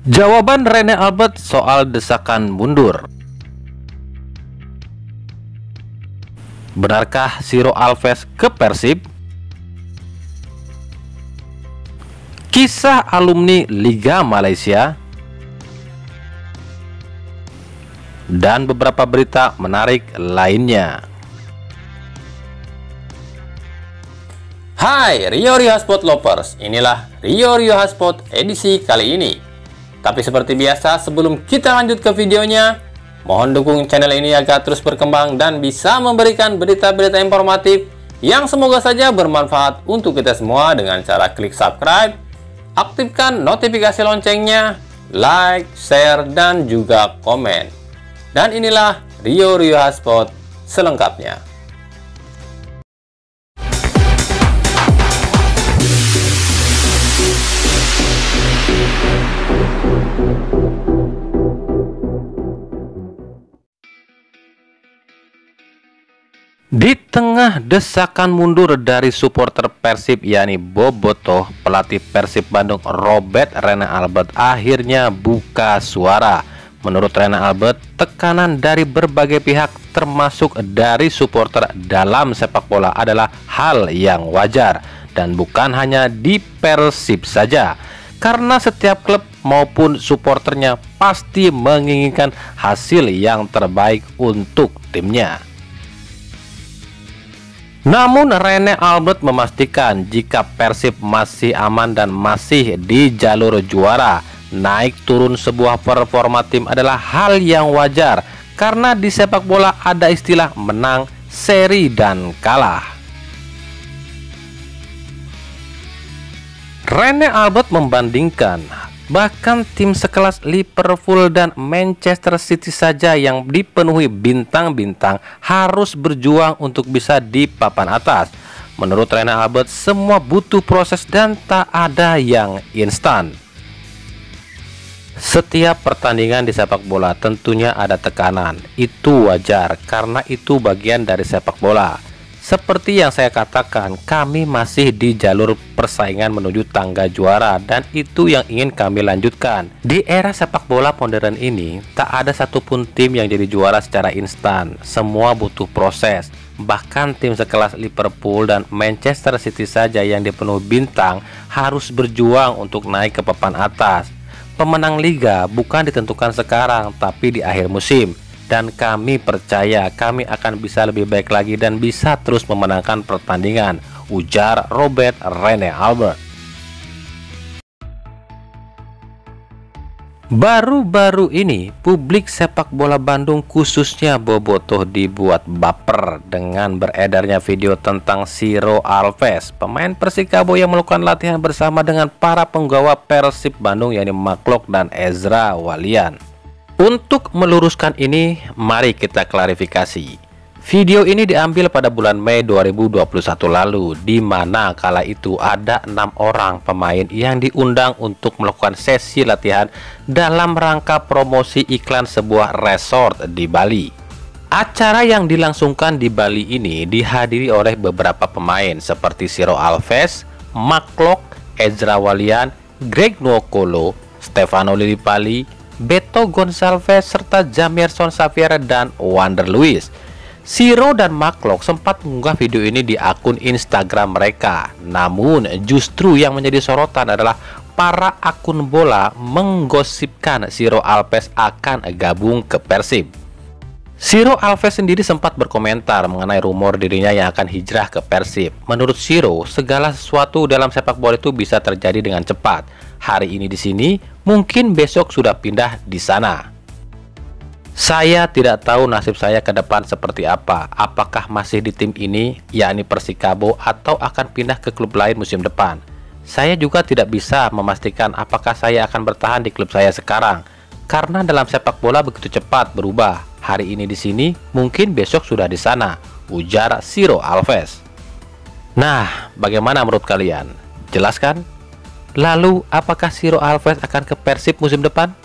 Jawaban Rene Albert soal desakan mundur. Benarkah Ciro Alves ke Persib? Kisah alumni Liga Malaysia. Dan beberapa berita menarik lainnya. Hai Rio Hotspot Lovers, inilah Rio Hotspot edisi kali ini. Tapi seperti biasa, sebelum kita lanjut ke videonya, mohon dukung channel ini agar terus berkembang dan bisa memberikan berita-berita informatif yang semoga saja bermanfaat untuk kita semua dengan cara klik subscribe, aktifkan notifikasi loncengnya, like, share, dan juga komen. Dan inilah Rio Hotspot selengkapnya. Di tengah desakan mundur dari supporter Persib yakni Bobotoh, pelatih Persib Bandung Robert Rene Albert akhirnya buka suara. Menurut Rene Albert, tekanan dari berbagai pihak termasuk dari supporter dalam sepak bola adalah hal yang wajar dan bukan hanya di Persib saja. Karena setiap klub maupun supporternya pasti menginginkan hasil yang terbaik untuk timnya. Namun Rene Albert memastikan jika Persib masih aman dan masih di jalur juara, naik turun sebuah performa tim adalah hal yang wajar karena di sepak bola ada istilah menang, seri, dan kalah. Rene Albert membandingkan bahkan tim sekelas Liverpool dan Manchester City saja yang dipenuhi bintang-bintang harus berjuang untuk bisa di papan atas. Menurut Rene Albert, semua butuh proses dan tak ada yang instan. Setiap pertandingan di sepak bola tentunya ada tekanan. Itu wajar karena itu bagian dari sepak bola. Seperti yang saya katakan, kami masih di jalur persaingan menuju tangga juara dan itu yang ingin kami lanjutkan. Di era sepak bola modern ini, tak ada satupun tim yang jadi juara secara instan. Semua butuh proses. Bahkan tim sekelas Liverpool dan Manchester City saja yang dipenuhi bintang harus berjuang untuk naik ke papan atas. Pemenang liga bukan ditentukan sekarang, tapi di akhir musim. Dan kami percaya kami akan bisa lebih baik lagi dan bisa terus memenangkan pertandingan, ujar Robert Rene Albert. Baru-baru ini, publik sepak bola Bandung khususnya Bobotoh dibuat baper dengan beredarnya video tentang Ciro Alves, pemain Persikabo yang melakukan latihan bersama dengan para penggawa Persib Bandung yakni Maklok dan Ezra Walian. Untuk meluruskan ini, mari kita klarifikasi. Video ini diambil pada bulan Mei 2021 lalu, di mana kala itu ada 6 orang pemain yang diundang untuk melakukan sesi latihan dalam rangka promosi iklan sebuah resort di Bali. Acara yang dilangsungkan di Bali ini dihadiri oleh beberapa pemain seperti Ciro Alves, Maklok, Ezra Walian, Greg Nwokolo, Stefano Lillipali, Beto Gonçalves, serta Jamerson Xavier dan Wander Luiz. Ciro dan Maklok sempat mengunggah video ini di akun Instagram mereka. Namun justru yang menjadi sorotan adalah para akun bola menggosipkan Ciro Alves akan gabung ke Persib. Ciro Alves sendiri sempat berkomentar mengenai rumor dirinya yang akan hijrah ke Persib. Menurut Ciro, segala sesuatu dalam sepak bola itu bisa terjadi dengan cepat. Hari ini di sini, mungkin besok sudah pindah di sana. Saya tidak tahu nasib saya ke depan seperti apa. Apakah masih di tim ini, yakni Persikabo, atau akan pindah ke klub lain musim depan. Saya juga tidak bisa memastikan apakah saya akan bertahan di klub saya sekarang. Karena dalam sepak bola begitu cepat berubah. Hari ini di sini, mungkin besok sudah di sana, ujar Ciro Alves. Nah, bagaimana menurut kalian? Jelaskan? Lalu, apakah Ciro Alves akan ke Persib musim depan?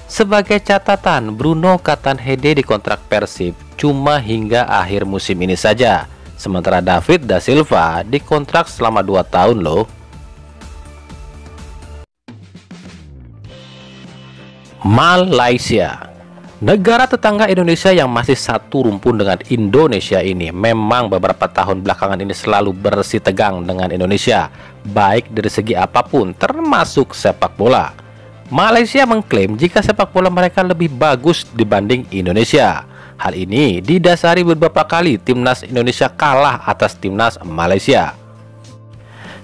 Sebagai catatan, Bruno Catanhede dikontrak Persib cuma hingga akhir musim ini saja. Sementara David da Silva dikontrak selama 2 tahun loh. Malaysia. Negara tetangga Indonesia yang masih satu rumpun dengan Indonesia ini memang beberapa tahun belakangan ini selalu bersitegang dengan Indonesia, baik dari segi apapun termasuk sepak bola. Malaysia mengklaim jika sepak bola mereka lebih bagus dibanding Indonesia. Hal ini didasari beberapa kali timnas Indonesia kalah atas timnas Malaysia.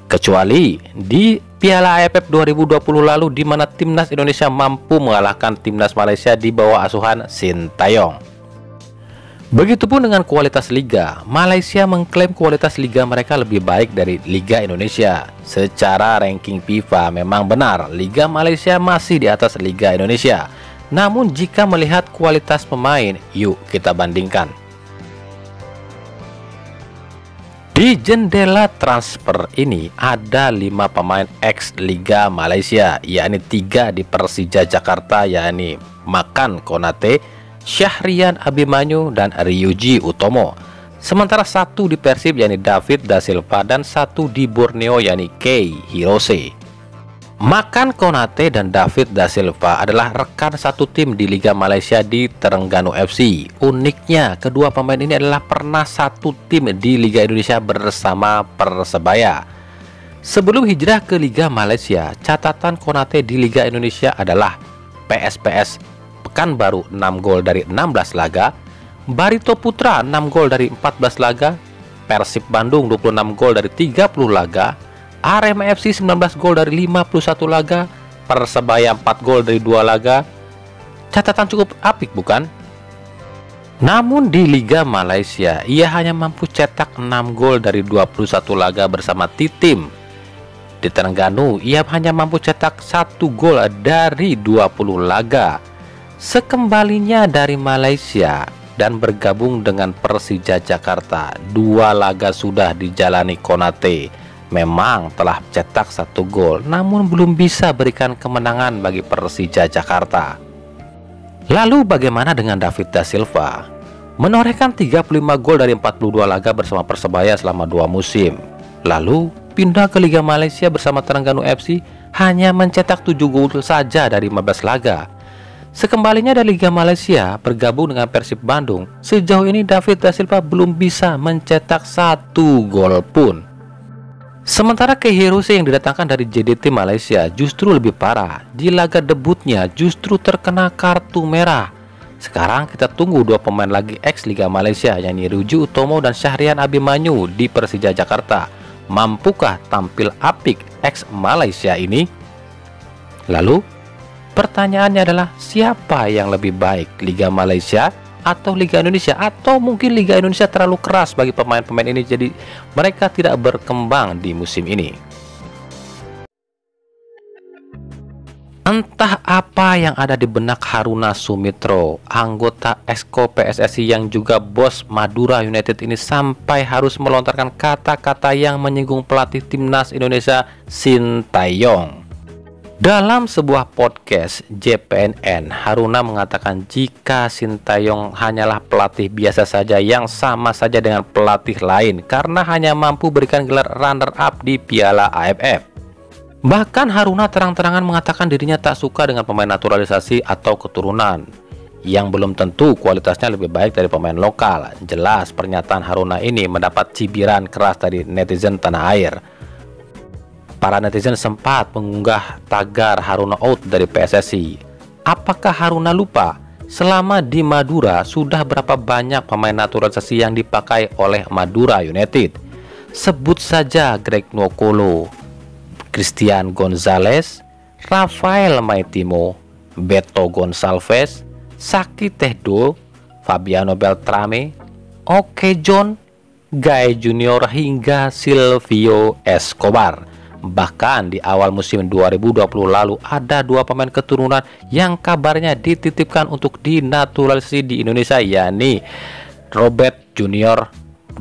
Kecuali di Piala AFF 2020 lalu di mana timnas Indonesia mampu mengalahkan timnas Malaysia di bawah asuhan Sintayong. Begitupun dengan kualitas liga, Malaysia mengklaim kualitas liga mereka lebih baik dari Liga Indonesia. Secara ranking FIFA memang benar, Liga Malaysia masih di atas Liga Indonesia. Namun jika melihat kualitas pemain, yuk kita bandingkan. Di jendela transfer ini ada 5 pemain ex Liga Malaysia, yakni 3 di Persija Jakarta, yakni Makan Konate, Syahrian Abimanyu, dan Ryuji Utomo. Sementara 1 di Persib yakni David Da Silva dan 1 di Borneo yakni Kei Hirose. Makan Konate dan David Da Silva adalah rekan satu tim di Liga Malaysia di Terengganu FC. Uniknya, kedua pemain ini adalah pernah satu tim di Liga Indonesia bersama Persebaya. Sebelum hijrah ke Liga Malaysia, catatan Konate di Liga Indonesia adalah PSPS Pekanbaru 6 gol dari 16 laga, Barito Putra 6 gol dari 14 laga, Persib Bandung 26 gol dari 30 laga, Arema FC 19 gol dari 51 laga, Persebaya 4 gol dari 2 laga. Catatan cukup apik bukan? Namun di Liga Malaysia, ia hanya mampu cetak 6 gol dari 21 laga bersama T-Team. Di Terengganu, ia hanya mampu cetak 1 gol dari 20 laga. Sekembalinya dari Malaysia dan bergabung dengan Persija Jakarta, 2 laga sudah dijalani Konate. Memang telah cetak 1 gol, namun belum bisa berikan kemenangan bagi Persija Jakarta. Lalu bagaimana dengan David Da Silva? Menorehkan 35 gol dari 42 laga bersama Persebaya selama 2 musim. Lalu pindah ke Liga Malaysia bersama Terengganu FC, hanya mencetak 7 gol saja dari 15 laga. Sekembalinya dari Liga Malaysia bergabung dengan Persib Bandung, sejauh ini David Da Silva belum bisa mencetak 1 gol pun. Sementara Kei Hirose yang didatangkan dari JDT Malaysia justru lebih parah. Di laga debutnya justru terkena kartu merah. Sekarang kita tunggu 2 pemain lagi ex Liga Malaysia, yakni Ryuji Utomo dan Syahrian Abimanyu di Persija Jakarta. Mampukah tampil apik ex Malaysia ini? Lalu pertanyaannya adalah, siapa yang lebih baik, Liga Malaysia atau Liga Indonesia? Atau mungkin Liga Indonesia terlalu keras bagi pemain-pemain ini, jadi mereka tidak berkembang di musim ini. Entah apa yang ada di benak Haruna Sumitro, anggota Exco PSSI yang juga bos Madura United ini, sampai harus melontarkan kata-kata yang menyinggung pelatih timnas Indonesia Sintayong. Dalam sebuah podcast JPNN, Haruna mengatakan jika Sintayong hanyalah pelatih biasa saja yang sama saja dengan pelatih lain karena hanya mampu berikan gelar runner-up di Piala AFF. Bahkan Haruna terang-terangan mengatakan dirinya tak suka dengan pemain naturalisasi atau keturunan yang belum tentu kualitasnya lebih baik dari pemain lokal. Jelas pernyataan Haruna ini mendapat cibiran keras dari netizen tanah air. Para netizen sempat mengunggah tagar Haruna out dari PSSI. Apakah Haruna lupa selama di Madura sudah berapa banyak pemain naturalisasi yang dipakai oleh Madura United? Sebut saja Greg Nwokolo, Christian Gonzalez, Rafael Maitimo, Beto Gonçalves, Saki Tehdo, Fabiano Beltrame, Oke John, Guy Junior hingga Silvio Escobar. Bahkan di awal musim 2020 lalu ada 2 pemain keturunan yang kabarnya dititipkan untuk dinaturalisasi di Indonesia, yakni Robert Junior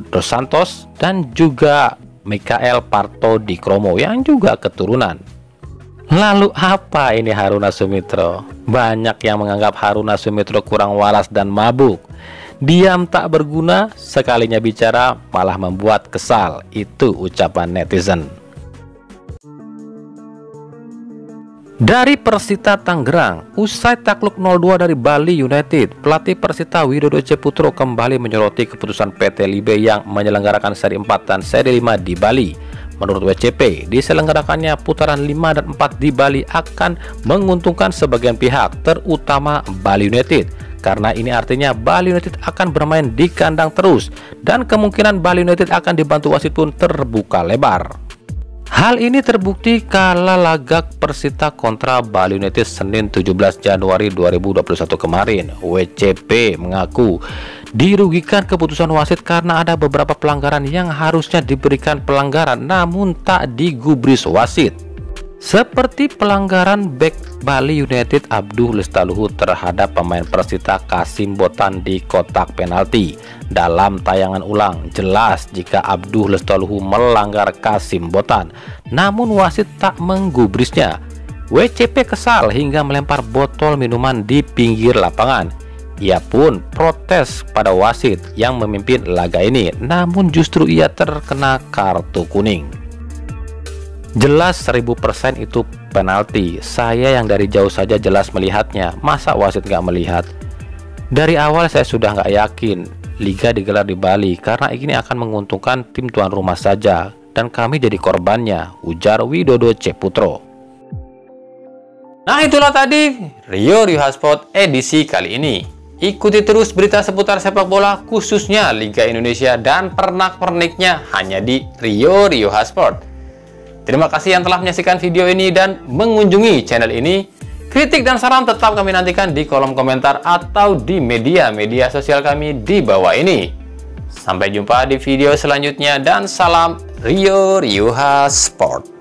Dos Santos dan juga Mikael Parto Di Kromo yang juga keturunan. Lalu apa ini Haruna Sumitro? Banyak yang menganggap Haruna Sumitro kurang waras dan mabuk. Diam tak berguna, sekalinya bicara malah membuat kesal. Itu ucapan netizen. Dari Persita Tangerang, usai takluk 0-2 dari Bali United, pelatih Persita Widodo Ceputro kembali menyoroti keputusan PT Libe yang menyelenggarakan seri 4 dan seri 5 di Bali. Menurut WCP, diselenggarakannya putaran 5 dan 4 di Bali akan menguntungkan sebagian pihak, terutama Bali United. Karena ini artinya Bali United akan bermain di kandang terus, dan kemungkinan Bali United akan dibantu wasit pun terbuka lebar. Hal ini terbukti kala laga Persita kontra Bali United Senin 17 Januari 2021 kemarin. WCP mengaku dirugikan keputusan wasit karena ada beberapa pelanggaran yang harusnya diberikan pelanggaran namun tak digubris wasit. Seperti pelanggaran bek Bali United Abduh Lestaluhu terhadap pemain Persita Kasim Botan di kotak penalti. Dalam tayangan ulang, jelas jika Abduh Lestaluhu melanggar Kasim Botan, namun wasit tak menggubrisnya. WCP kesal hingga melempar botol minuman di pinggir lapangan. Ia pun protes pada wasit yang memimpin laga ini, namun justru ia terkena kartu kuning. Jelas 1000% itu penalti. Saya yang dari jauh saja jelas melihatnya. Masa wasit nggak melihat? Dari awal saya sudah nggak yakin Liga digelar di Bali karena ini akan menguntungkan tim tuan rumah saja dan kami jadi korbannya, ujar Widodo Ceputro. Nah, itulah tadi Rio Hotspot edisi kali ini. Ikuti terus berita seputar sepak bola khususnya Liga Indonesia dan pernak-perniknya hanya di Rio Hotspot. Terima kasih yang telah menyaksikan video ini dan mengunjungi channel ini. Kritik dan saran tetap kami nantikan di kolom komentar atau di media sosial kami di bawah ini. Sampai jumpa di video selanjutnya dan salam Rio Hotspot.